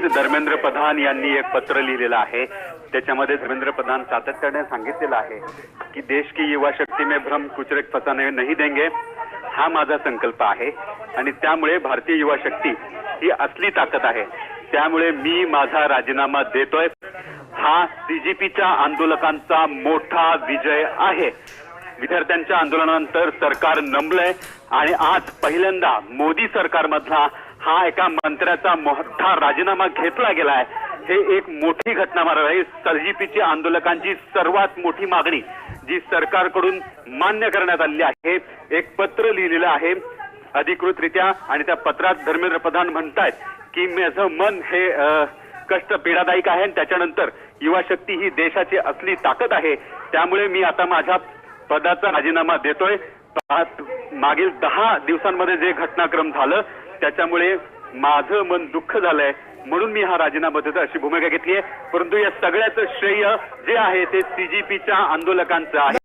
नुकतीच धर्मेंद्र प्रधान यांनी एक पत्र लिहिलेलं आहे। त्याच्यामध्ये धर्मेंद्र प्रधान सातत्याने सांगितलेलं आहे की देश की युवा शक्ति में भ्रम कुछ फसाने नहीं देंगे, हा माझा संकल्प आहे आणि त्यामुळे भारतीय युवा शक्ती ही असली ताकद आहे। त्यामुळे मी माझा राजीनामा देतोय। हा सीजीपीच्या आंदोलकांचा मोठा विजय आहे। विद्यार्थ्यांच्या आंदोलनानंतर सरकार नमलंय आणि आज पहिल्यांदा मोदी सरकारमधला हा एका मंत्र्याचा मोठा राजीनामा घेतला गेलाय। हे एक मोठी घटना मानली आहे। सीजीपीच्या आंदोलकांची सर्वात मोठी मागणी जी सरकारकडून मान्य करण्यात आली आहे, एक पत्र लिहिलेलं आहे अधिकृतरित्या आणि त्या पत्रात धर्मेंद्र प्रधान म्हणतायत की माझं मन हे कष्ट पीडादायक आहे आणि त्याच्यानंतर युवा शक्ती ही देशाची असली ताकद आहे। त्यामुळे मी आता माझ्या पदाचा राजीनामा देतोय। मागील 10 दिवसांमध्ये जे घटनाक्रम झालं त्याच्यामुळे माझं मन दुःख झालंय, म्हणून मी हा राजीनामा देतो अशी भूमिका घेतली आहे। परंतु या सगळ्याचं श्रेय जे आहे ते सीजीपीच्या आंदोलकांचं आहे।